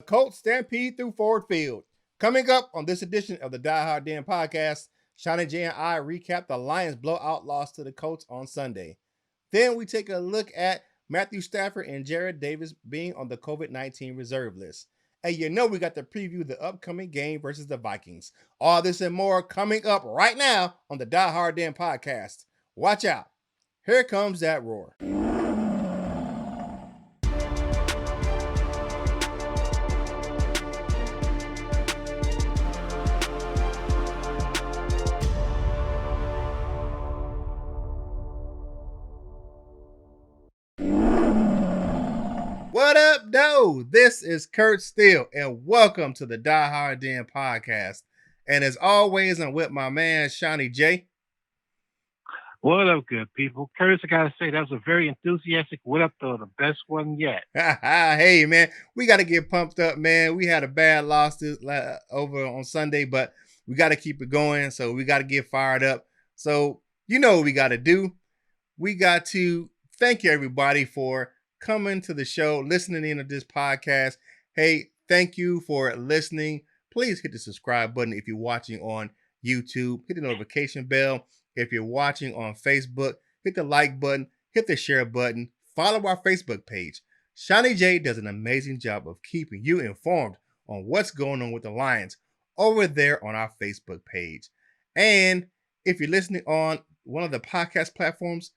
Colts stampede through Ford Field. Coming up on this edition of the Die Hard Den podcast, Seany J and I recap the Lions' blowout loss to the Colts on Sunday. Then we take a look at Matthew Stafford and Jarrad Davis being on the COVID-19 reserve list. And you know we got to preview the upcoming game versus the Vikings. All this and more coming up right now on the Die Hard Den podcast. Watch out. Here comes that roar. What up, though? This is Kurt Steele, and welcome to the Die Hard Den podcast. And as always, I'm with my man, Seany J. What up, good people? Curtis, I gotta say, that was a very enthusiastic what up, though, the best one yet. Hey, man, we got to get pumped up, man. We had a bad loss over on Sunday, but we got to keep it going, so we got to get fired up. So, you know what we got to do. We got to thank you, everybody, for coming to the show, listening in to this podcast. Hey, thank you for listening. Please hit the subscribe button if you're watching on YouTube. Hit the notification bell. If you're watching on Facebook, hit the like button, hit the share button, follow our Facebook page. Seany J does an amazing job of keeping you informed on what's going on with the Lions over there on our Facebook page. And if you're listening on one of the podcast platforms,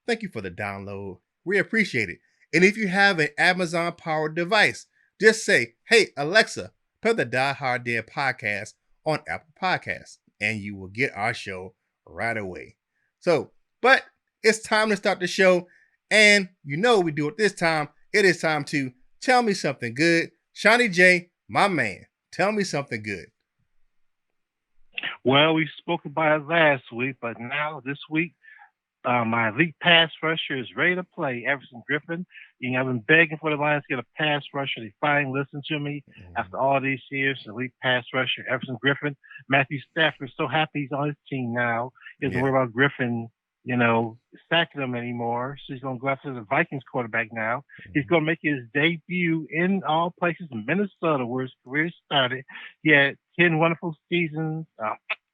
thank you for the download. We appreciate it. And if you have an Amazon-powered device, just say, hey, Alexa, play the Die Hard Den podcast on Apple Podcasts, and you will get our show right away. So, but it's time to start the show, and you know we do it this time. It is time to tell me something good. Seany J, my man, tell me something good. Well, we spoke about it last week, but now this week, my elite pass rusher is ready to play. Everson Griffin. I've been begging for the Lions to get a pass rusher. They finally listened to me after all these years. Elite pass rusher, Everson Griffin. Matthew Stafford is so happy he's on his team now. He doesn't worry about Griffin, sacking him anymore. So he's going to go after the Vikings quarterback now. He's going to make his debut in all places in Minnesota, where his career started. He had 10 wonderful seasons,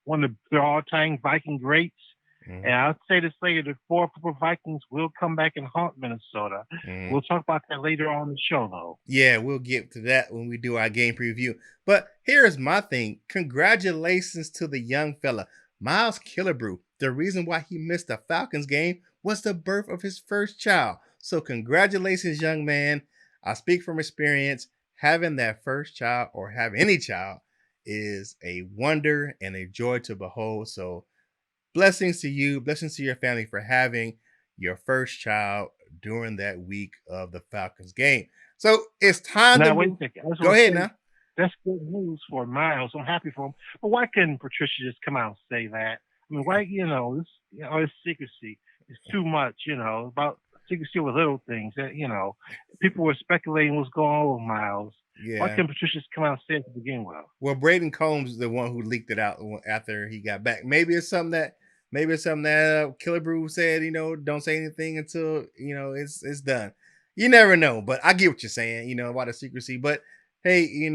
one of the all-time Viking greats. And I'll say this later, the 4 Vikings will come back and haunt Minnesota. We'll talk about that later on in the show, though. Yeah, we'll get to that when we do our game preview. But here's my thing. Congratulations to the young fella, Miles Killebrew. The reason why he missed the Falcons game was the birth of his first child. So congratulations, young man. I speak from experience. Having that first child or having any child is a wonder and a joy to behold. So blessings to you, blessings to your family for having your first child during that week of the Falcons game. So it's time now, to wait a second. Go ahead now. That's good news for Miles. I'm happy for him. But why couldn't Patricia just come out and say that? I mean, why, this secrecy is too much, about secrecy with little things that, people were speculating what's going on with Miles. Yeah. Why couldn't Patricia just come out and say it to begin with? Well, Braden Combs is the one who leaked it out after he got back. Maybe it's something that Killebrew said, don't say anything until, it's done. You never know, but I get what you're saying, about the secrecy. But hey,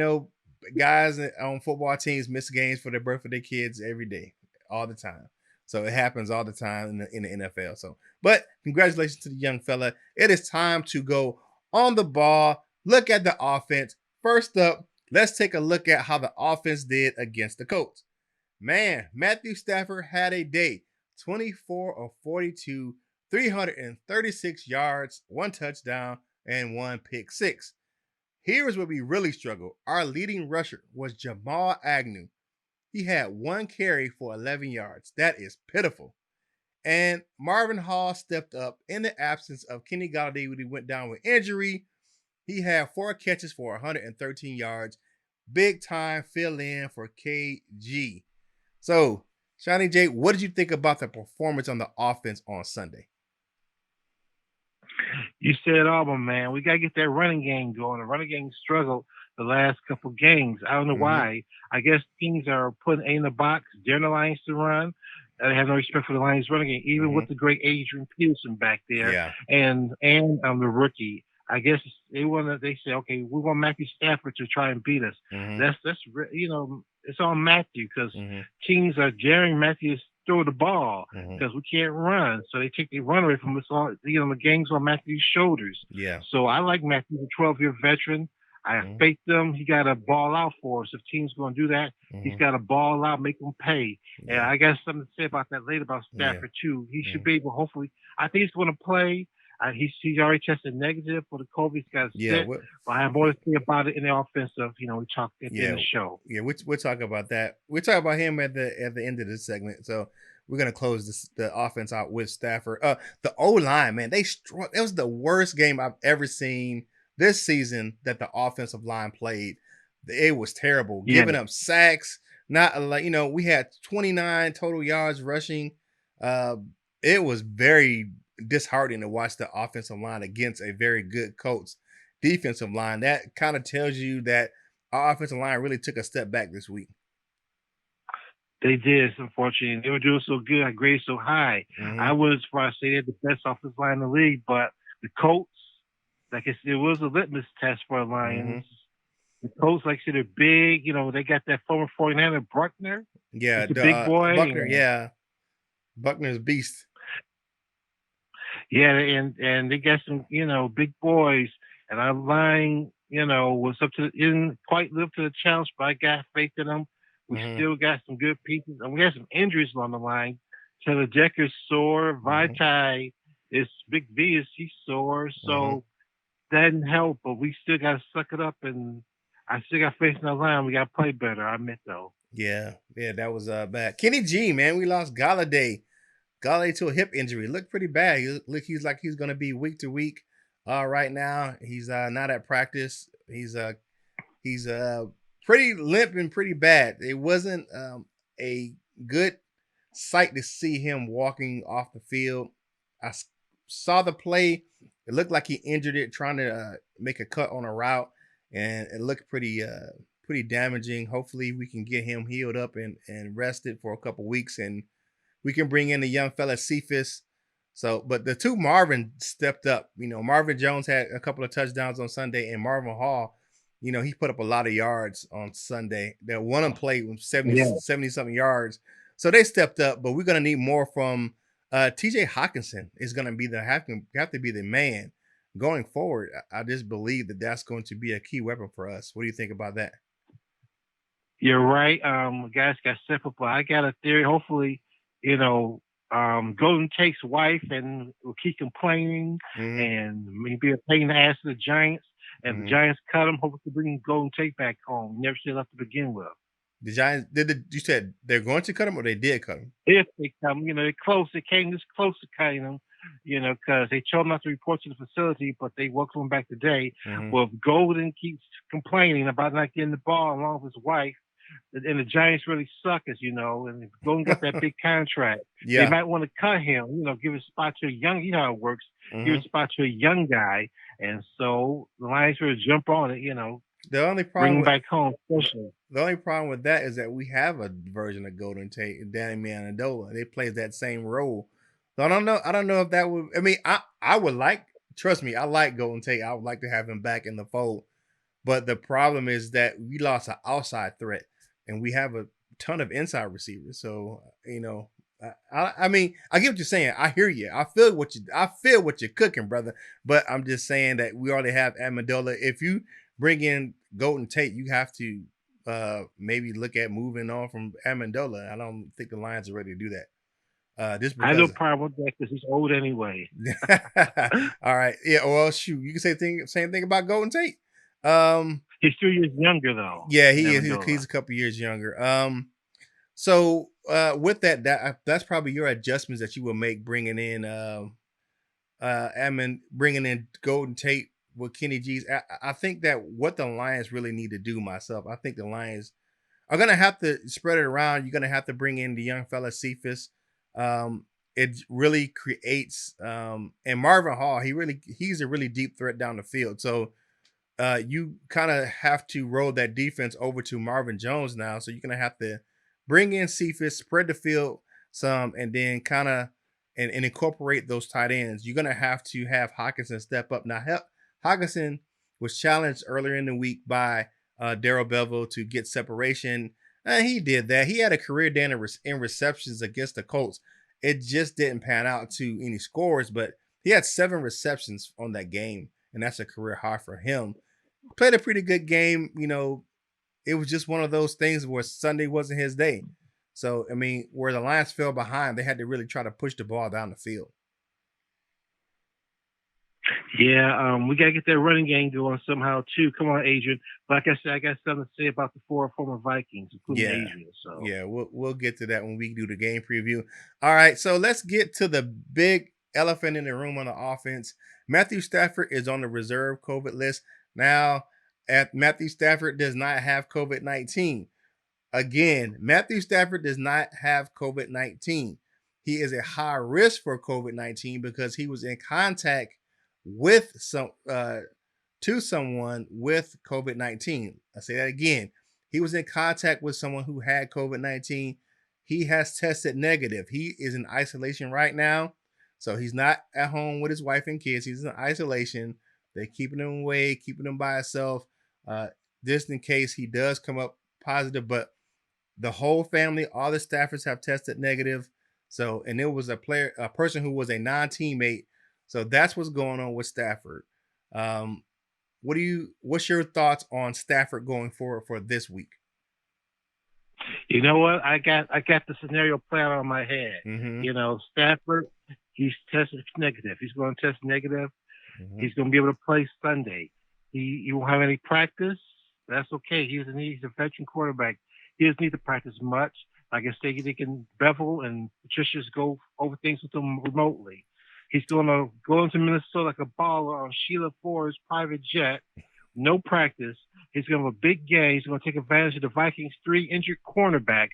guys on football teams miss games for the birth of their kids every day, all the time. So it happens all the time in the NFL. So, but congratulations to the young fella. It is time to go on the ball, look at the offense. First up, let's take a look at how the offense did against the Colts. Man, Matthew Stafford had a day. 24 of 42, 336 yards, 1 touchdown, and 1 pick six. Here's where we really struggled. Our leading rusher was Jamal Agnew. He had 1 carry for 11 yards. That is pitiful. And Marvin Hall stepped up in the absence of Kenny Golladay when he went down with injury. He had 4 catches for 113 yards. Big time fill in for KG. So, Seany J, what did you think about the performance on the offense on Sunday? You said it all, my man. We got to get that running game going. The running game struggled the last couple games. I don't know why. I guess teams are putting A in the box, daring the Lions to run. They have no respect for the Lions running game, even with the great Adrian Peterson back there and the rookie. I guess they want to. They say, okay, we want Matthew Stafford to try and beat us. Mm-hmm. It's on Matthew because Mm-hmm. teams are daring Matthew to throw the ball Mm-hmm. because we can't run, so they take the run away from us. All the game's on Matthew's shoulders. Yeah. So I like Matthew, the 12-year veteran. I Mm-hmm. faked him. He got to ball out for us. If teams going to do that, he's Mm-hmm. got to ball out, make them pay. And Yeah. I got something to say about that later about Yeah. Stafford too. He should Mm-hmm. be able. Hopefully, I think he's going to play. He's already tested negative for the COVID. He's got to Yeah. sit. But I have more to say about it in the offensive. We talked at the end Yeah. of the show. Yeah. We'll talk about that. We'll talk about him at the end of this segment. So we're gonna close the offense out with Stafford. The O line, man, it was the worst game I've ever seen this season that the offensive line played. It was terrible, Yeah, giving up sacks. Not like we had 29 total yards rushing. Uh, it was very disheartening to watch the offensive line against a very good Colts defensive line. That kind of tells you that our offensive line really took a step back this week. they did. Unfortunately, they were doing so good. I graded so high. Mm-hmm. I was surprised to say they had the best offensive line in the league, but the Colts, like I said, it was a litmus test for the Mm-hmm. Lions. The Colts, like I said, are big. They got that former 49er, Bruckner. Yeah, He's a the big boy. Buckner. Yeah, Buckner's beast. Yeah, and they got some, big boys. And our line, was up to didn't quite live to the challenge, but I got faith in them. We Mm-hmm. still got some good pieces, and we had some injuries on the line. Taylor Decker's sore. Mm-hmm. Vitae is Big V is he's sore, Mm-hmm. so that didn't help. But we still got to suck it up, and I still got faith in the line. We got to play better. I admit though. Yeah, that was bad. Kenny G, man, we lost Galladay. Galladay to a hip injury. Looked pretty bad. He's like he's gonna be week to week. Right now he's not at practice. He's pretty limp and pretty bad. It wasn't a good sight to see him walking off the field. Saw the play. It looked like he injured it trying to make a cut on a route, and it looked pretty damaging. Hopefully, we can get him healed up and rested for a couple weeks, and we can bring in the young fella Cephas. So, but the two Marvin stepped up. Marvin Jones had a couple of touchdowns on Sunday, and Marvin Hall, he put up a lot of yards on Sunday. That one on play was 70 Yeah. 70 something yards. So they stepped up, but we're gonna need more from TJ Hawkinson is gonna be have to be the man going forward. I just believe that that's going to be a key weapon for us. What do you think about that? You're right. Guys got simple, but I got a theory. Hopefully, Golden Tate's wife and will keep complaining Mm-hmm. and maybe a pain in the ass to the Giants. And Mm-hmm. the Giants cut him, hopefully bring Golden Tate back home. Never see left to begin with. The Giants you said they're going to cut him or they did cut him? If they come, they're close. They came this close to cutting him, because they told him not to report to the facility, but they welcomed him back today. Mm-hmm. Well, if Golden keeps complaining about not getting the ball along with his wife, and the Giants really suck, as you know, and if Golden got that big contract, Yeah. they might want to cut him, give a spot to a young, how it works, give Mm-hmm. a spot to a young guy. And so the Lions sort of jump on it, The only bring problem him with back home, especially. the only problem with that is that we have a version of Golden Tate and Danny Amendola. They play that same role. So I don't know. I don't know if that would. I mean, I would like. Trust me, I like Golden Tate. I would like to have him back in the fold. But the problem is that we lost an outside threat, and we have a ton of inside receivers. So I mean, I get what you're saying. I hear you. I feel what you're cooking, brother. But I'm just saying that we already have Amendola. If you bring in Golden Tate, you have to maybe look at moving on from Amendola. I don't think the Lions are ready to do that. Just I have no because. problem with that because he's old anyway. All right. Yeah. Well, shoot, you can say same thing about Golden Tate. Um, He's 2 years younger, though. yeah, he is. Amendola. He's a couple years younger. So with that's probably your adjustments that you will make bringing in bringing in Golden Tate with Kenny G's. I think that what the Lions really need to do, myself, I think the Lions are gonna have to spread it around. You're gonna have to bring in the young fella Cephas. It really creates and Marvin Hall, he's a really deep threat down the field. So you kind of have to roll that defense over to Marvin Jones now. So you're gonna have to bring in Cephas, spread the field some, and then kind of and incorporate those tight ends. You're gonna have to have Hawkinson step up now. Hawkinson was challenged earlier in the week by Daryl Bevell to get separation. And he did that. He had a career day in receptions against the Colts. It just didn't pan out to any scores, but he had 7 receptions on that game, and that's a career high for him. Played a pretty good game. It was just one of those things where Sunday wasn't his day. So, I mean, where the Lions fell behind, they had to really try to push the ball down the field. Yeah, we gotta get that running game going somehow too. Come on, Adrian. Like I said, I got something to say about the 4 former Vikings, including Yeah. Adrian. So Yeah, we'll get to that when we do the game preview. All right, so let's get to the big elephant in the room on the offense. Matthew Stafford is on the reserve COVID list. Now, Matthew Stafford does not have COVID-19. Again, Matthew Stafford does not have COVID-19. He is a high risk for COVID-19 because he was in contact with someone with COVID-19. I say that again. He was in contact with someone who had COVID-19. He has tested negative. He is in isolation right now. So he's not at home with his wife and kids. He's in isolation. They're keeping him away, keeping him by himself, just in case he does come up positive. But the whole family, all the staffers have tested negative. So, and it was a person who was a non-teammate. So that's what's going on with Stafford. Um, what's your thoughts on Stafford going forward for this week? you know what? I got the scenario planned on my head. Mm-hmm. Stafford, he's tested negative. He's going to test negative. Mm-hmm. He's going to be able to play Sunday. He won't have any practice. That's okay. He's a veteran quarterback. He doesn't need to practice much. Like I said, they can Bevel and Patricia's go over things with him remotely. He's going to go into Minnesota like a baller on Sheila Ford's private jet. No practice. He's going to have a big game. He's going to take advantage of the Vikings' 3 injured cornerbacks.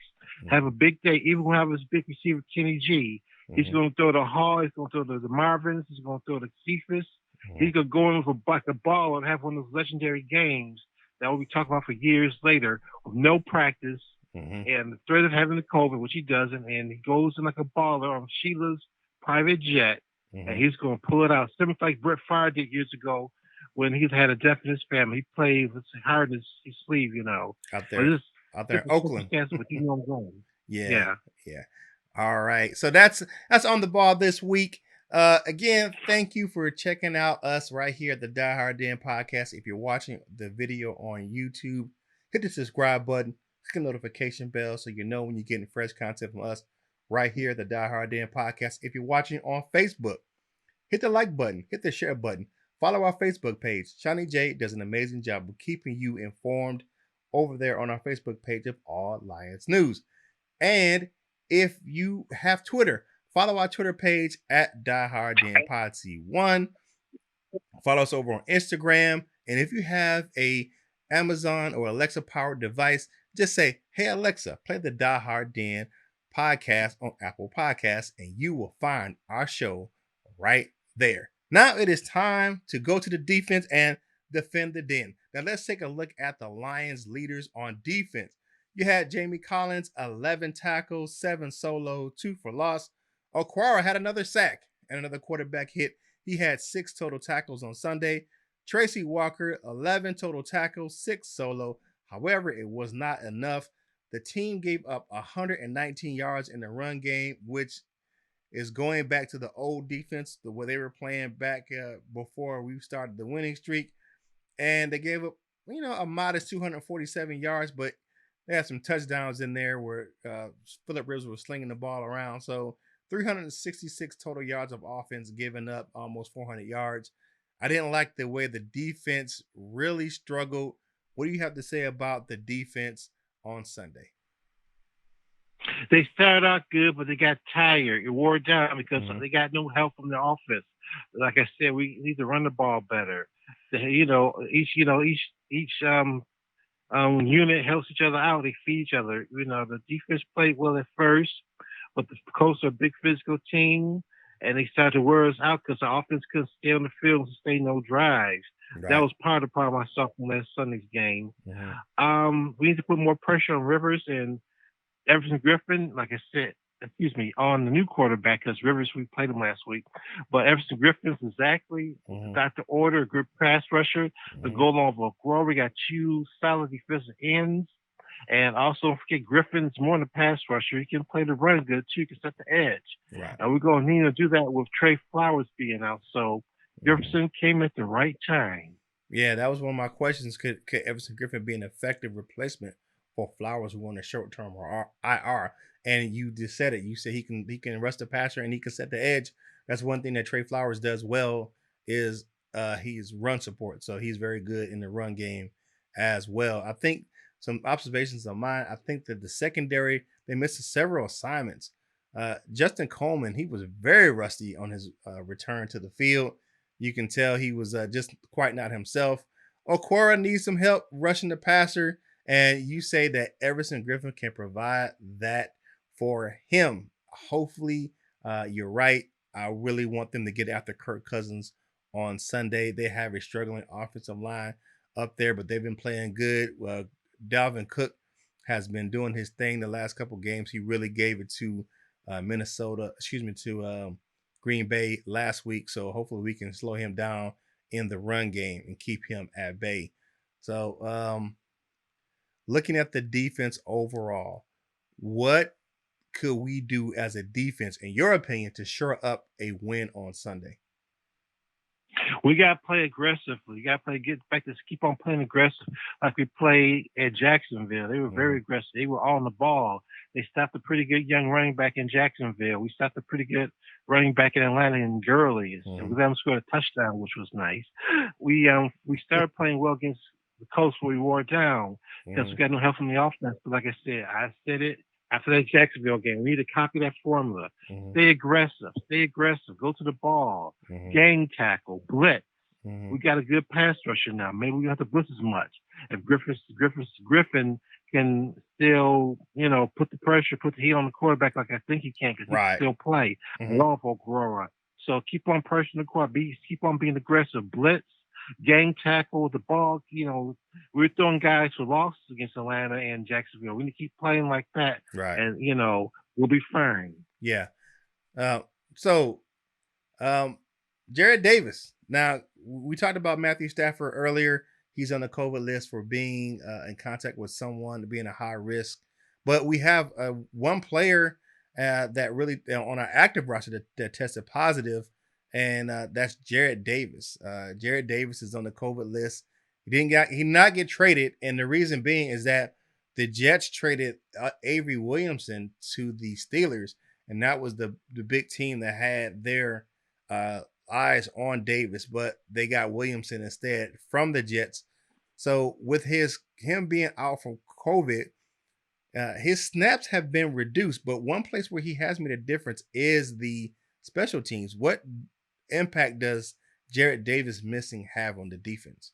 Have a big day. Even when have his big receiver, Seany J. He's going to throw the Hall. He's going to throw the Marvins. He's going to throw the Cephas. He's going to go in with a ball and have one of those legendary games that we'll be talking about for years later with no practice and the threat of having the COVID, which he doesn't, and he goes in like a baller on Sheila's private jet, and he's going to pull it out. Similar like Brett Favre did years ago when he had a death in his family. He played with hard in his sleeve, Out there in Oakland. But you know I'm going. Yeah. All right. So that's on the ball this week. Again, thank you for checking out us right here at the Die Hard Den podcast. If you're watching the video on YouTube, hit the subscribe button, click the notification bell so you know when you're getting fresh content from us right here at the Die Hard Den podcast. If you're watching on Facebook, hit the like button, hit the share button, follow our Facebook page. Seany J does an amazing job of keeping you informed over there on our Facebook page of all Lions news. And if you have Twitter, follow our Twitter page at Die Hard Den Pod C1. Follow us over on Instagram. And if you have a Amazon or Alexa powered device, just say, "Hey Alexa, play the Die Hard Den podcast on Apple Podcasts," and you will find our show right there. Now it is time to go to the defense and defend the den. Now let's take a look at the Lions leaders on defense. You had Jamie Collins, 11 tackles, 7 solo, 2 for loss. Okwara had another sack and another quarterback hit. He had 6 total tackles on Sunday. Tracy Walker, 11 total tackles, 6 solo. However, it was not enough. The team gave up 119 yards in the run game, which is going back to the old defense, the way they were playing back before we started the winning streak. And they gave up, a modest 247 yards, but they had some touchdowns in there where Phillip Rivers was slinging the ball around. So 366 total yards of offense, giving up almost 400 yards. I didn't like the way the defense really struggled. What do you have to say about the defense on Sunday? They started out good, but they got tired. It wore down because they got no help from the offense. Like I said, we need to run the ball better. Each unit helps each other out. They feed each other. The defense played well at first, but the Colts are a big physical team, and they started to wear us out because the offense couldn't stay on the field and sustain no drives. Right. That was part of the problem I saw from last Sunday's game. We need to put more pressure on Rivers and Everson Griffin. Like I said, excuse me, on the new quarterback because Rivers, we played him last week. But Everson Griffin is exactly Mm-hmm. got the order, a good pass rusher to Mm-hmm. go along with Grover. We got two solid defensive ends. And also, don't forget, Griffin's more than a pass rusher. He can play the run good, too. He can set the edge. Right. And we're going to need to do that with Trey Flowers being out. So Mm-hmm. Jefferson came at the right time. Yeah, that was one of my questions. Could Everson Griffin be an effective replacement for Flowers who on a short term or IR? And you just said it. You said he can rush the passer and he can set the edge. That's one thing that Trey Flowers does well is he's run support. So he's very good in the run game as well. I think some observations of mine. I think that the secondary they missed several assignments. Justin Coleman, he was very rusty on his return to the field. You can tell he was just quite not himself. Okora needs some help rushing the passer, and you say that Everson Griffin can provide that for him. Hopefully, you're right. I really want them to get after Kirk Cousins on Sunday. They have a struggling offensive line up there, but they've been playing good. Dalvin Cook has been doing his thing the last couple games. He really gave it to Green Bay last week. So hopefully we can slow him down in the run game and keep him at bay. So looking at the defense overall, what could we do as a defense, in your opinion, to shore up a win on Sunday? We got to play aggressively. We got to play, get back to keep on playing aggressive like we played at Jacksonville. They were very aggressive. They were on the ball. They stopped a pretty good young running back in Jacksonville. We stopped a pretty good running back in Atlanta in Gurley. We let them score a touchdown, which was nice. We started playing well against the Colts where we wore down because we got no help from the offense. But like I said it after that Jacksonville game. We need to copy that formula. Stay aggressive. Stay aggressive. Go to the ball. Gang tackle. Blitz. We got a good pass rusher now. Maybe we don't have to blitz as much. If Griffin can still, put the pressure, put the heat on the quarterback like I think he can, because he can still play along for Aurora. So keep on pressuring the quarterback. Keep on being aggressive. Blitz, gang tackle, the ball. We're throwing guys for losses against Atlanta and Jacksonville. We need to keep playing like that, Right. and we'll be fine. Yeah. So, Jarrad Davis. Now, we talked about Matthew Stafford earlier. He's on the COVID list for being in contact with someone, being a high risk. But we have one player that really on our active roster that tested positive, and that's Jarrad Davis. Jarrad Davis is on the COVID list. He not get traded, and the reason being is that the Jets traded Avery Williamson to the Steelers, and that was the big team that had their eyes on Davis, but they got Williamson instead from the Jets. So with him being out from COVID, his snaps have been reduced. But one place where he has made a difference is the special teams. What impact does Jarrad Davis missing have on the defense?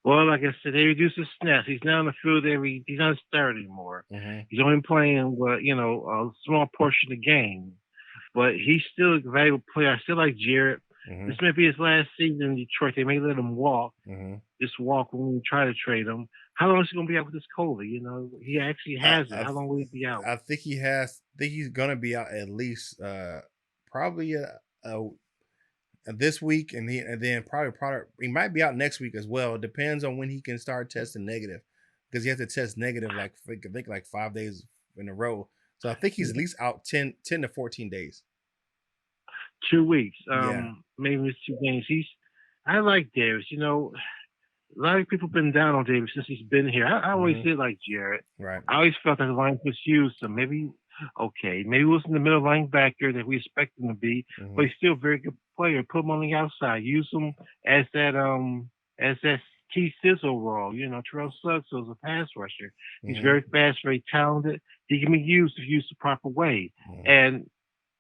Well, like I said, they reduced his snaps. He's not on the field he's not a starter anymore. He's only playing a small portion of the game. But he's still a valuable player. I still like Jarrad. This may be his last season in Detroit. They may let him walk. Just walk when we try to trade him. How long is he going to be out with this COVID? He actually has it. How long will he be out? I think he's going to be out at least probably this week, and then probably he might be out next week as well. It depends on when he can start testing negative, because he has to test negative I think like 5 days in a row. So I think he's at least out 10 to 14 days. 2 weeks. Maybe it's 2 games. I like Davis. A lot of people have been down on Davis since he's been here. I always did like Jarrad. Right. I always felt that the line was used. So maybe he wasn't the middle linebacker that we expect him to be, but he's still a very good player. Put him on the outside. Use him as that key sizzle role. Terrell Suggs was a pass rusher. He's very fast, very talented. He can be used if used the proper way. And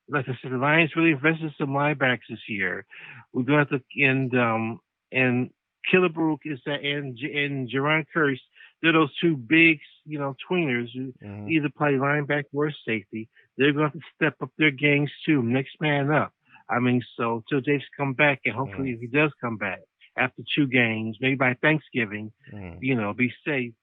like I said, the Lions really invested some linebackers this year. We're going to have to and Killebrew is that and Jerron Curse. They're those two big, tweeners who either play linebacker or safety. They're going to have to step up their games too. Next man up. So till Davis come back, and hopefully if he does come back after 2 games, maybe by Thanksgiving, be safe.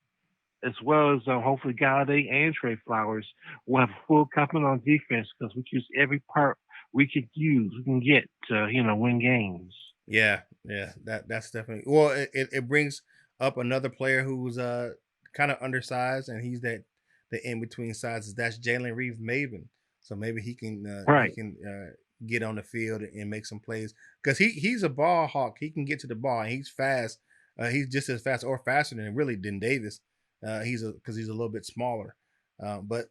as well as hopefully Galladay and Trey Flowers will have a full complement on defense because we use every part we can get to win games. Yeah, yeah, that's definitely well. It brings up another player who's kind of undersized, and he's that the in between sizes. That's Jalen Reeves Maven. So maybe he Right. can get on the field and make some plays because he's a ball hawk. He can get to the ball. And he's fast. He's just as fast or faster than Davis. He's a because he's a little bit smaller. But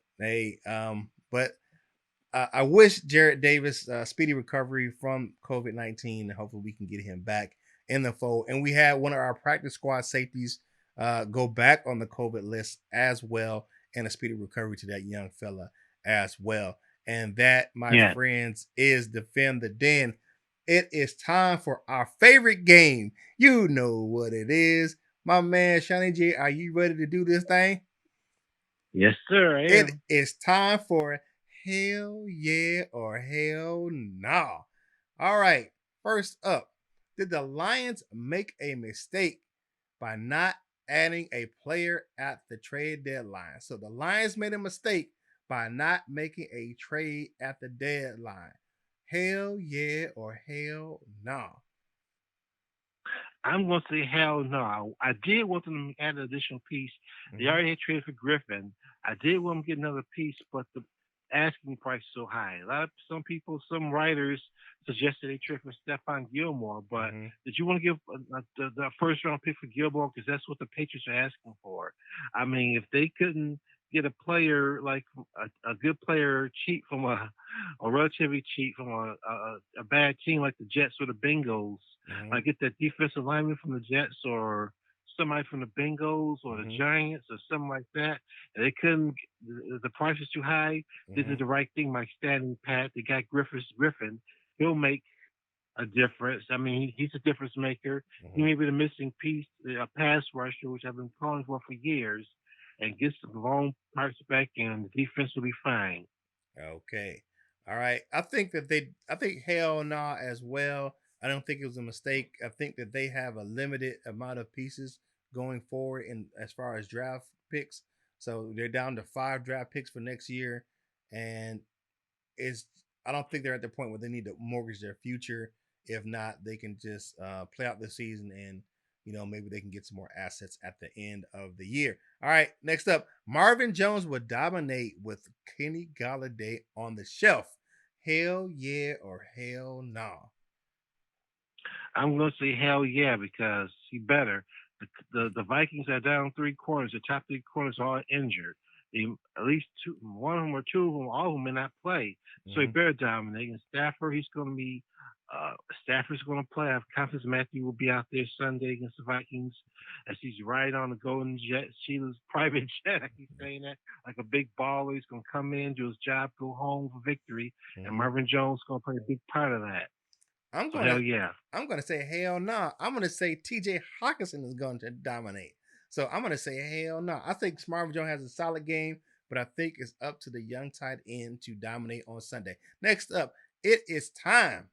I wish Jarrad Davis speedy recovery from COVID-19. Hopefully, we can get him back in the fold. And we had one of our practice squad safeties go back on the COVID list as well, and a speedy recovery to that young fella as well. And that, my Yeah. friends, is Defend the Den. It is time for our favorite game. You know what it is. My man, Seany J, are you ready to do this thing? Yes, sir. I It am. is time for hell yeah or hell nah. All right. First up, did the Lions make a mistake by not adding a player at the trade deadline? So the Lions made a mistake by not making a trade at the deadline. Hell yeah or hell nah. I'm going to say hell no. I did want them to add an additional piece. They Mm-hmm. already had traded for Griffin. I did want them to get another piece, but the asking price is so high. Some people, some writers suggested they trade for Stephon Gilmore, but Mm-hmm. did you want to give the first round pick for Gilmore because that's what the Patriots are asking for? I mean, if they couldn't get a player like a good player cheap from a relatively cheap from a bad team like the Jets or the Bengals, Mm-hmm. like get that defensive lineman from the Jets or somebody from the Bengals or the Mm-hmm. Giants or something like that, and they couldn't. The price is too high. They Mm-hmm. did the right thing by standing pat. They got Griffin. He'll make a difference. I mean, he's a difference maker. He Mm-hmm. may be the missing piece, a pass rusher, which I've been calling for years, and get some long parts back, and the defense will be fine. Okay. All right. I think hell nah as well. I don't think it was a mistake. I think that they have a limited amount of pieces going forward in as far as draft picks. So they're down to 5 draft picks for next year. And is I don't think they're at the point where they need to mortgage their future. If not, they can just play out the season and maybe they can get some more assets at the end of the year. All right, next up, Marvin Jones would dominate with Kenny Galladay on the shelf. Hell yeah or hell no. Nah. I'm going to say hell yeah because he better. The Vikings are down three corners. The top three corners are all injured. They, at least two, one of them or two of them, all of them may not play. So he Mm-hmm. better dominate. And Stafford, he's going to be. Stafford's going to play. I have confidence Matthew will be out there Sunday against the Vikings as he's riding on the Golden Jet, Sheila's private jet. I keep saying that like a big baller. He's going to come in, do his job, go home for victory, and Mm-hmm. Marvin Jones is going to play a big part of that. I'm So gonna hell yeah. I'm gonna say hell no. Nah. I'm gonna say TJ Hawkinson is going to dominate. So I'm gonna say hell no. Nah. I think Marvin Jones has a solid game, but I think it's up to the young tight end to dominate on Sunday. Next up, it is time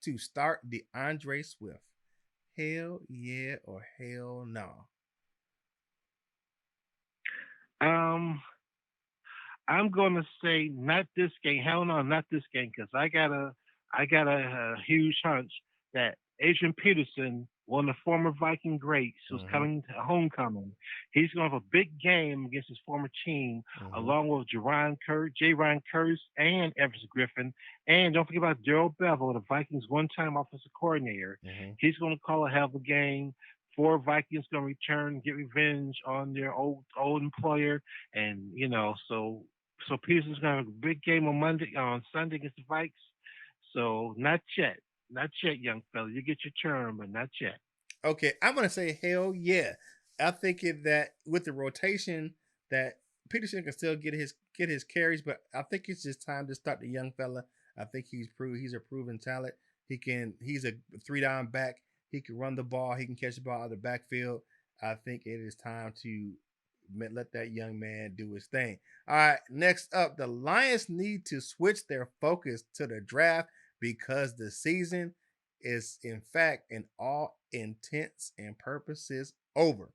to start DeAndre Swift. Hell yeah or hell no. Um, I'm gonna say not this game. Hell no, not this game, because I got a huge hunch that Adrian Peterson, one of the former Viking greats, who's Mm-hmm. coming to homecoming, he's gonna have a big game against his former team, Mm-hmm. along with J. Ryan Curse, and Everson Griffin, and don't forget about Daryl Bevel, the Vikings' one-time offensive coordinator. Mm-hmm. He's gonna call a hell of a game. Four Vikings gonna return, get revenge on their old employer, and so Peterson's gonna have a big game on Sunday against the Vikes. So not yet, young fella. You get your turn, but not yet. Okay, I'm gonna say hell yeah. I think that with the rotation that Peterson can still get his carries, but I think it's just time to start the young fella. I think he's a proven talent. He's a 3 down back. He can run the ball. He can catch the ball out of the backfield. I think it is time to let that young man do his thing. All right, next up, the Lions need to switch their focus to the draft because the season is in fact in all intents and purposes over.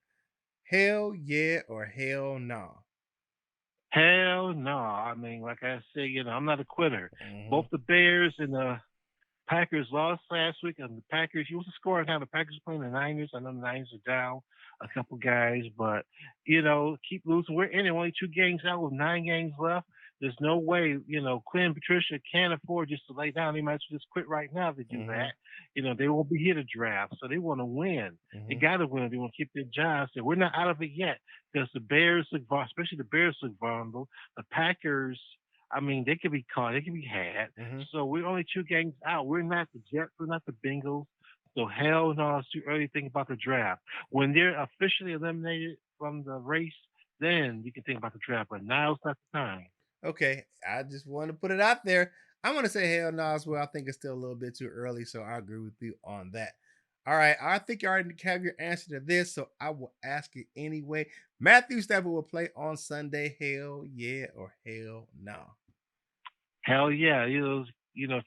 Hell yeah or hell no? Hell no. I mean, like I said, I'm not a quitter. Hmm. Both the Bears and the Packers lost last week, and the Packers. You was the score now. The Packers playing the Niners. I know the Niners are down a couple guys, but keep losing. We're in it. Only 2 games out with 9 games left. There's no way, Quinn and Patricia can't afford just to lay down. They might as well just quit right now if they do Hmm. that. They won't be here to draft, so they want to win. They Hmm. got to win. They want to keep their jobs. So we're not out of it yet because the Bears look, especially the Bears look vulnerable. The Packers, I mean, they could be caught, they could be had. Hmm. So we're only 2 games out. We're not the Jets, we're not the Bengals. So hell no, it's too early to think about the draft. When they're officially eliminated from the race, then you can think about the draft. But now it's not the time. Okay, I just want to put it out there. I'm gonna say hell no as well. I think it's still a little bit too early, so I agree with you on that. All right, I think you already have your answer to this, so I will ask it anyway. Matthew Stafford will play on Sunday. Hell yeah or hell no? Hell yeah,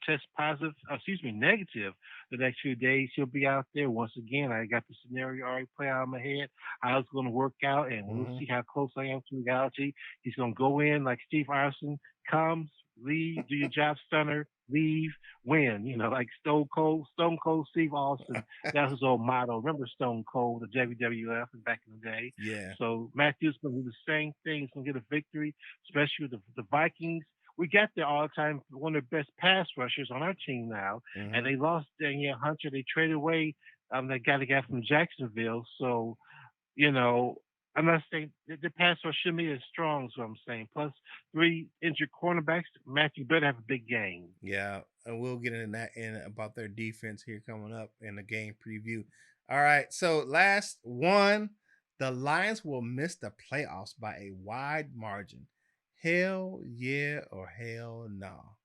test positive, excuse me, negative the next few days. He'll be out there once again. I got the scenario already play out in my head, how it's going to work out, and we'll Hmm. see how close I am to reality. He's going to go in like Steve Arson comes, leave, do your job, stunner, leave, win. Like Stone Cold Steve Austin. That's his old motto. Remember Stone Cold, the WWF back in the day. Yeah. So Matthew's going to do the same thing. He's going to get a victory, especially with the Vikings. We got there all the time. One of the best pass rushers on our team now, and Hmm. they lost Danielle Hunter. They traded away that guy from Jacksonville. So you know, I'm not saying the pass rush shouldn't be as strong as what I'm saying. Plus, 3 injured cornerbacks. Matthew better have a big game. Yeah, and we'll get into that in about their defense here coming up in the game preview. All right, so last one, the Lions will miss the playoffs by a wide margin. Hell yeah or hell no?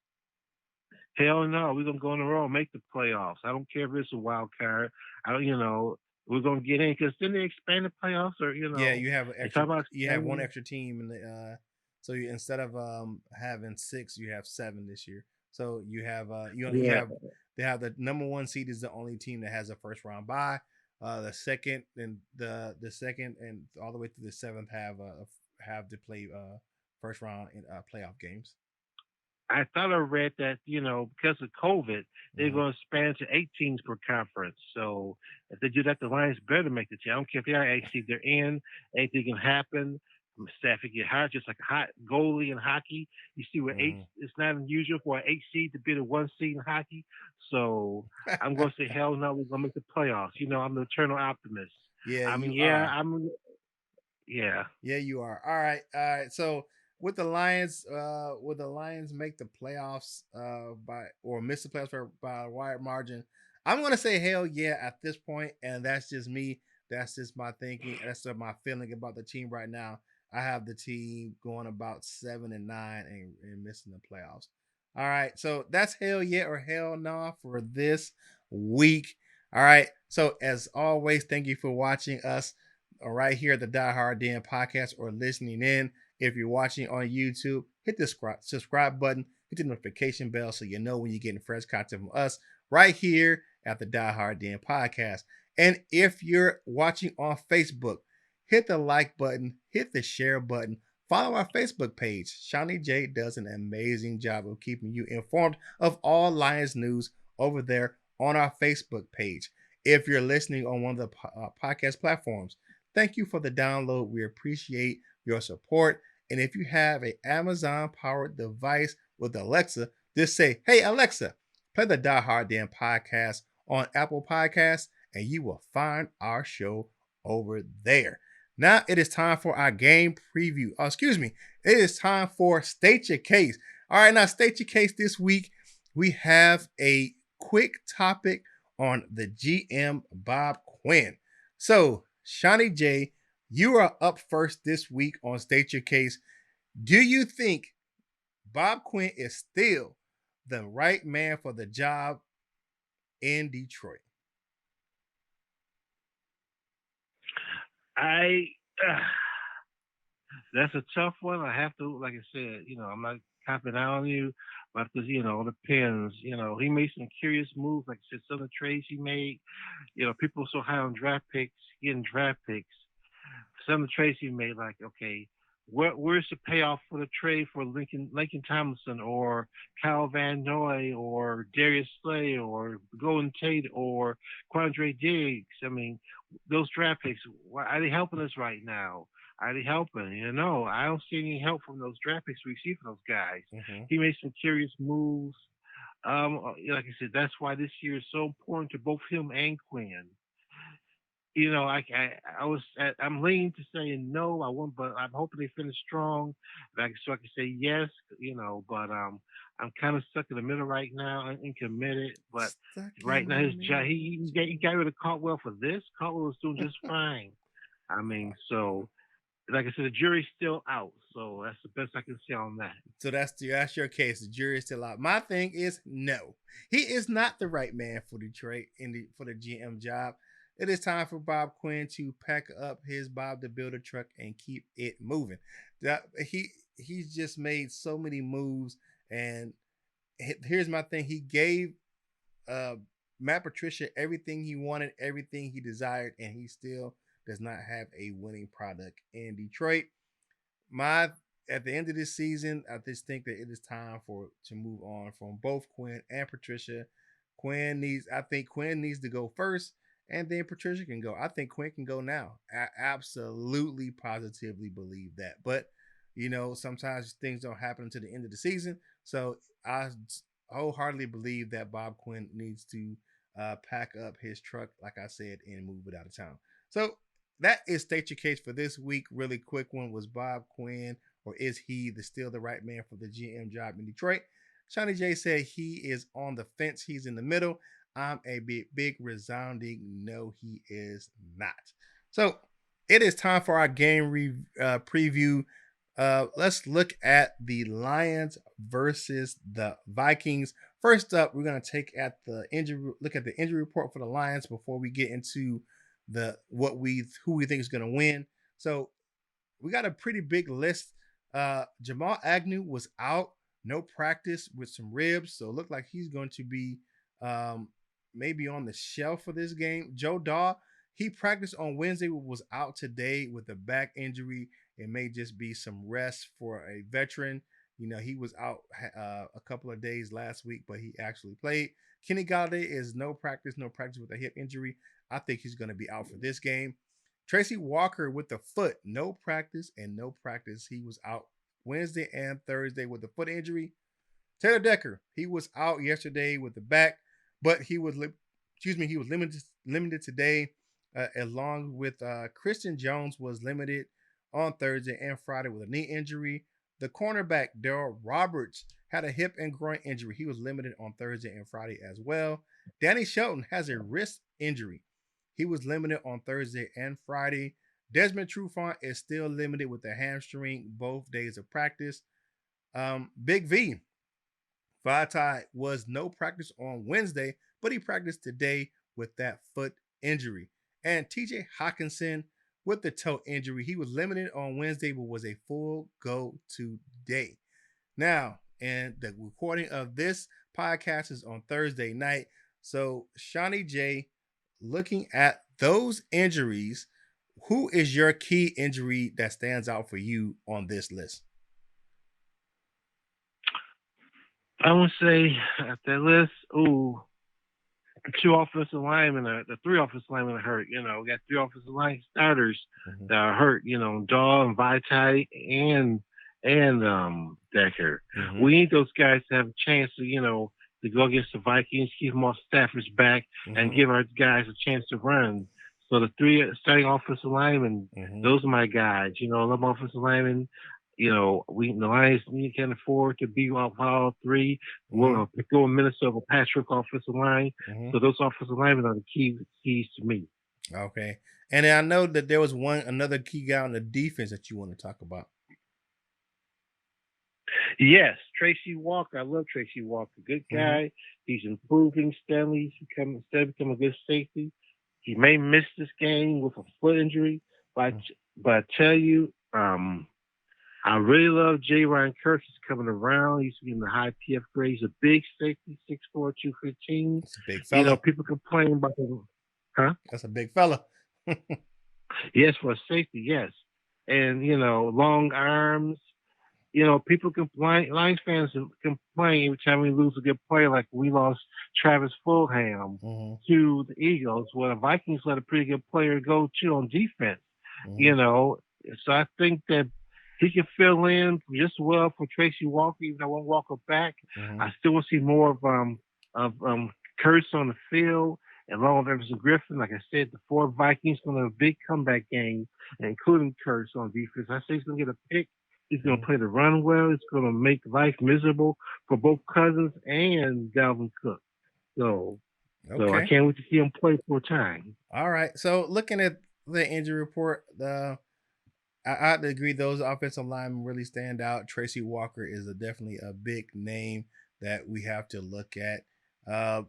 Hell no, we're gonna go in a row and make the playoffs. I don't care if it's a wild card. I don't, we're gonna get in because then they expand the playoffs, or Yeah, you have an they extra. talk about You have one expanding. extra team in the. So you, instead of having six, you have seven this year. So you have you Yeah, have they have the number one seed is the only team that has a first round bye. The second and the second and all the way to the seventh have to play first round in playoff games. I thought I read that, because of COVID, they're Hmm. going to expand to 8 teams per conference. So if they do that, the Lions better make the team. I don't care if they are 8 seed, they're in. Anything can happen. Stafford get hot, just like a hot goalie in hockey. You see, where eight, Hmm. it's not unusual for an 8 seed to be the 1 seed in hockey. So I'm going to say, hell no, we're going to make the playoffs. I'm the eternal optimist. Yeah, I mean, you yeah, are. yeah. Yeah, you are. All right. So with the Lions make the playoffs by or miss the playoffs by a wide margin, I'm gonna say hell yeah at this point, and that's just me. That's just my thinking. That's my feeling about the team right now. I have the team going about 7-9 and missing the playoffs. All right, so that's hell yeah or hell no for this week. All right, so as always, thank you for watching us right here at the Die Hard Den podcast or listening in. If you're watching on YouTube, hit the subscribe button, hit the notification bell so you know when you're getting fresh content from us right here at the Die Hard Den podcast. And if you're watching on Facebook, hit the like button, hit the share button, follow our Facebook page. Seany J does an amazing job of keeping you informed of all Lions news over there on our Facebook page. If you're listening on one of the podcast platforms, thank you for the download. We appreciate your support. And if you have an Amazon powered device with Alexa, just say, "Hey Alexa, play the Die Hard Den podcast on Apple Podcasts," and you will find our show over there. Now it is time for our game preview. Oh, excuse me. It is time for State Your Case. All right, now State Your Case this week. We have a quick topic on the GM Bob Quinn. So, Seany J, you are up first this week on State Your Case. Do you think Bob Quinn is still the right man for the job in Detroit? I. That's a tough one. I have to, like I said, I'm not copping out on you, but because it depends. He made some curious moves, like I said, some of the trades he made. People are so high on draft picks, getting draft picks. some of the trades he made, like, okay, where's the payoff for the trade for Lincoln Tomlinson or Kyle Van Noy or Darius Slay or Golden Tate or Quandre Diggs? I mean, those draft picks, are they helping us right now? Are they helping? I don't see any help from those draft picks we see from those guys. Mm-hmm. He made some curious moves. Like I said, that's why this year is so important to both him and Quinn. I'm leaning to saying no. I won't, but I'm hoping they finish strong. So I can say yes. But I'm kind of stuck in the middle right now and committed. But Stuck right in now, the his job, middle. he got rid of Caldwell for this. Caldwell was doing just fine. I mean, so like I said, the jury's still out. So that's the best I can say on that. So that's your case. The jury is still out. My thing is no, he is not the right man for Detroit for the GM job. It is time for Bob Quinn to pack up his Bob the Builder truck and keep it moving. That he's just made so many moves, and here's my thing: he gave uh, Matt Patricia everything he wanted, everything he desired, and he still does not have a winning product in Detroit. My At the end of this season, I just think that it is time for to move on from both Quinn and Patricia. I think Quinn needs to go first, and then Patricia can go. I think Quinn can go now. I absolutely, positively believe that. But sometimes things don't happen until the end of the season. So I wholeheartedly believe that Bob Quinn needs to pack up his truck, like I said, and move it out of town. So that is State Your Case for this week. Really quick one: was Bob Quinn, or is he still the right man for the GM job in Detroit? Seany J said he is on the fence. He's in the middle. I'm a big resounding no, he is not. So it is time for our preview. Let's look at the Lions versus the Vikings. First up, we're going to look at the injury report for the Lions before we get into who we think is going to win. So we got a pretty big list. Jamal Agnew was out, no practice with some ribs, so it looked like he's going to be um, maybe on the shelf for this game. Joe Daw, he practiced on Wednesday, was out today with a back injury. It may just be some rest for a veteran. He was out a couple of days last week, but he actually played. Kenny Galladay is no practice with a hip injury. I think he's going to be out for this game. Tracy Walker with the foot, no practice and no practice. He was out Wednesday and Thursday with a foot injury. Taylor Decker, he was out yesterday with the back, but he was limited today, along with Christian Jones was limited on Thursday and Friday with a knee injury. The cornerback Darrell Roberts had a hip and groin injury. He was limited on Thursday and Friday as well. Danny Shelton has a wrist injury. He was limited on Thursday and Friday. Desmond Trufant is still limited with a hamstring both days of practice. Big V, Vitae was no practice on Wednesday, but he practiced today with that foot injury. And TJ Hawkinson with the toe injury, he was limited on Wednesday, but was a full go today. Now, and the recording of this podcast is on Thursday night. So, Seany J, looking at those injuries, who is your key injury that stands out for you on this list? I would say at that list, the two offensive linemen, the three offensive linemen are hurt. We got three offensive line starters that are hurt. Daw and Vitae and Decker. We need those guys to have a chance to go against the Vikings, keep them off Stafford's back, and give our guys a chance to run. So the three starting offensive linemen, those are my guys. Them offensive linemen. The Lions can't afford to be off all three. We'll go in Minnesota patchwork offensive line. So those offensive linemen are the keys to me. Okay. And I know that there was another key guy on the defense that you want to talk about. Yes, Tracy Walker. I love Tracy Walker. Good guy. He's improving steadily. He's becoming a good safety. He may miss this game with a foot injury, but I tell you, I really love J. Ryan Kirk. He's coming around. He's getting the high PF grade. He's a big safety, 6'4", 215. It's a big fella. People complain about him. Huh? That's a big fella. Yes, for safety, yes. And, long arms. People complain, Lions fans complain every time we lose a good player, like we lost Travis Fulham Mm-hmm. to the Eagles, where the Vikings let a pretty good player go too on defense. Mm-hmm. You know, so I think that he can fill in just well for Tracy Walker, even though I won't Walker back. Mm-hmm. I still want to see more of Kurtz on the field, along with Everson Griffin. Like I said, the four Vikings going to have a big comeback game, including Kurtz on defense. I say he's going to get a pick. He's going Mm-hmm. to play the run well. It's going to make life miserable for both Cousins and Dalvin Cook. So, so I Okay. can't wait to see him play full time. All right. So looking at the injury report, I have to agree those offensive linemen really stand out. Tracy Walker is definitely a big name that we have to look at. Uh,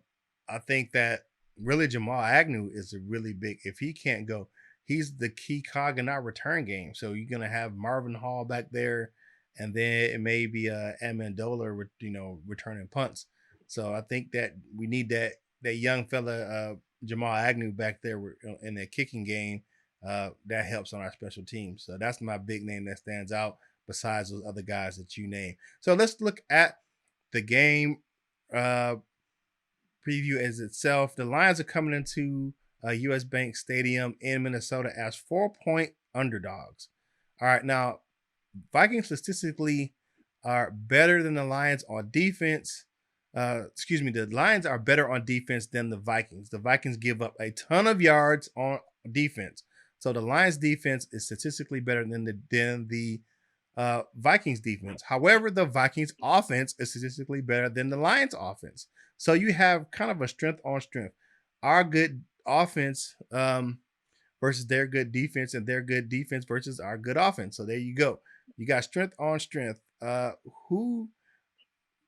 I think that really Jamal Agnew is a really big. If he can't go, he's the key cog in our return game. So you're gonna have Marvin Hall back there, and then it may be Amendola, returning punts. So I think that we need that young fella Jamal Agnew back there in the kicking game that helps on our special teams. So that's my big name that stands out besides those other guys that you name. So let's look at the game uh, preview as itself. The Lions are coming into US Bank Stadium in Minnesota as 4-point underdogs. All right, now Vikings statistically are better than the Lions on defense. The Lions are better on defense than the Vikings. The Vikings give up a ton of yards on defense. So the Lions defense is statistically better than the Vikings defense. However, the Vikings offense is statistically better than the Lions offense. So you have kind of a strength on strength. Our good offense versus their good defense, and their good defense versus our good offense. So there you go. You got strength on strength. Who?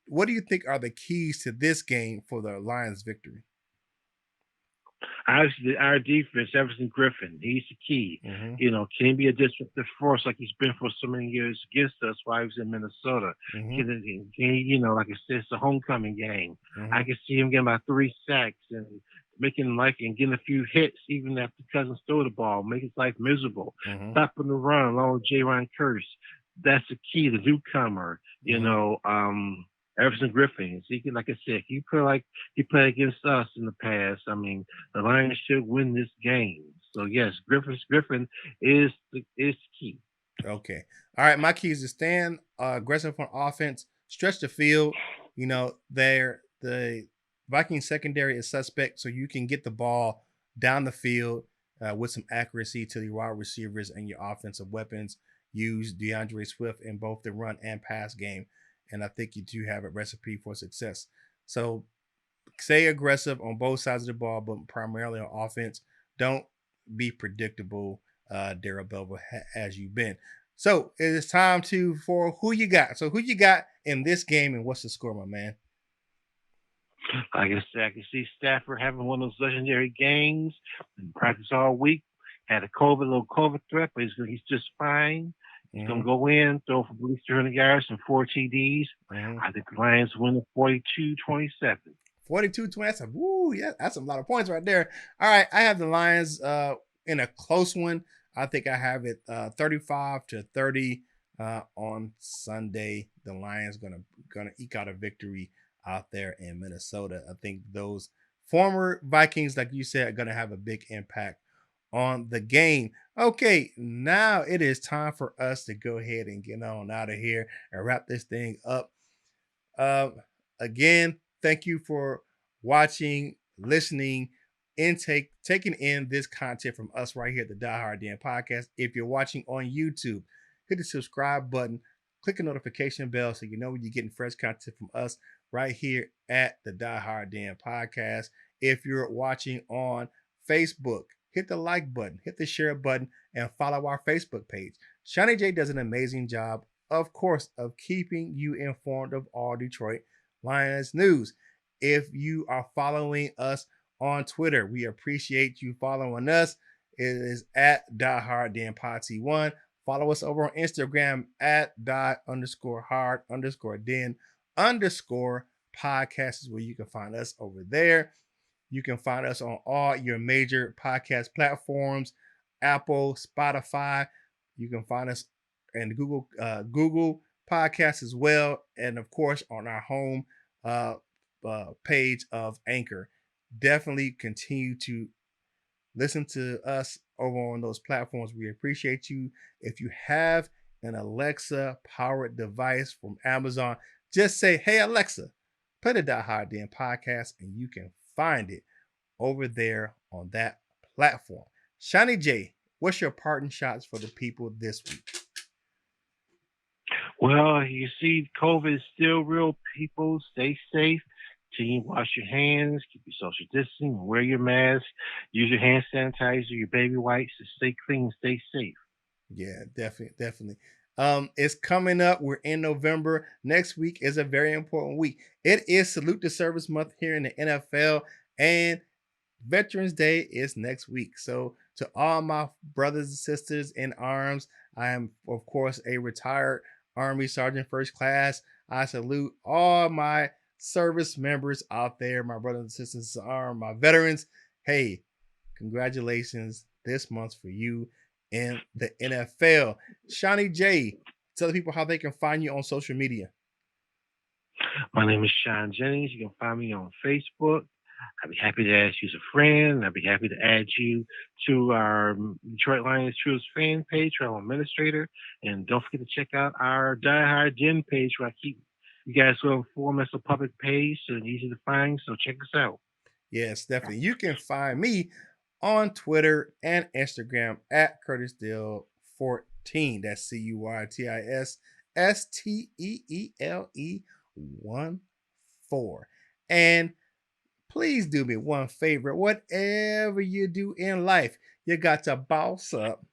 What do you think are the keys to this game for the Lions' victory? Obviously, our defense, Everson Griffin, he's the key. Mm-hmm. Can he be a disruptive force like he's been for so many years against us while he was in Minnesota? Mm-hmm. Like I said, it's a homecoming game. Mm-hmm. I can see him getting about 3 sacks and making life and getting a few hits even after Cousins throw the ball, making his life miserable. Mm-hmm. Stopping the run along with Jarrad Curse. That's the key, the newcomer. Mm-hmm. Everson Griffin. He can, like I said, he played against us in the past. I mean, the Lions should win this game. So yes, Griffin is key. Okay. All right. My keys to stand aggressive on offense, stretch the field. The Viking secondary is suspect, so you can get the ball down the field with some accuracy to the wide receivers and your offensive weapons. Use DeAndre Swift in both the run and pass game, and I think you do have a recipe for success. So stay aggressive on both sides of the ball, but primarily on offense. Don't be predictable, Daryl Belva, as you've been. So it is time for who you got. So who you got in this game, and what's the score, my man? Like I said, I can see Stafford having one of those legendary games and practice all week. Had a little COVID threat, but he's just fine. He's Mm-hmm. going to go in, throw for at least 300 yards and 4 TDs. Mm-hmm. I think the Lions win 42-27. 42-20. That's yeah, that's a lot of points right there. All right, I have the Lions in a close one. I think I have it 35-30 on Sunday. The Lions gonna eke out a victory out there in Minnesota. I think those former Vikings, like you said, are gonna have a big impact on the game. Okay, now it is time for us to go ahead and get on out of here and wrap this thing up. Uh, Again, thank you for watching, listening, and taking in this content from us right here at the Die Hard Den Podcast. If you're watching on YouTube, hit the subscribe button, click the notification bell so you know when you're getting fresh content from us right here at the Die Hard Den Podcast. If you're watching on Facebook, hit the like button, hit the share button, and follow our Facebook page. Seany J does an amazing job, of course, of keeping you informed of all Detroit Lions news. If you are following us on Twitter, we appreciate you following us. It is at dieharddenpot1. Follow us over on Instagram at die_hard_den_podcast is where you can find us over there. You can find us on all your major podcast platforms Apple, Spotify. You can find us in Google Podcasts as well, and of course on our home page of Anchor. Definitely continue to listen to us over on those platforms. We appreciate you. If you have an Alexa powered device from Amazon, just say, "Hey Alexa, play the Die Hard Den podcast," and you can find it over there on that platform. Seany J, what's your parting shots for the people this week? Well, you see, COVID is still real. People, stay safe. Continue to wash your hands, keep your social distancing, wear your mask, use your hand sanitizer, your baby wipes to stay clean, stay safe. Yeah, definitely, definitely. It's coming up. We're in November. Next week is a very important week. It is Salute to Service Month here in the NFL, and Veterans Day is next week. So, to all my brothers and sisters in arms, I am, of course, a retired Army Sergeant First Class. I salute all my service members out there, my brothers and sisters in arms, my veterans. Hey, congratulations this month for you in the NFL. Seany J, tell the people how they can find you on social media. My name is Sean Jennings. You can find me on Facebook. I'd be happy to add you as a friend. I'd be happy to add you to our Detroit Lions Truest fan page, where I'm administrator. And don't forget to check out our Die Hard Gen page, where I keep you guys well informed. It's a public page, so it's easy to find. So check us out. Yes, definitely. You can find me on Twitter and Instagram at CurtisDale14. That's CurtisSteele14. And please do me one favor. Whatever you do in life, you got to boss up,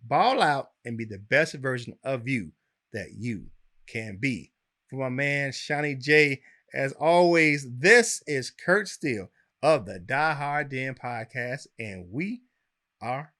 ball out, and be the best version of you that you can be. For my man, Seany J, as always, this is Kurt Steele of the Die Hard Den podcast, and we are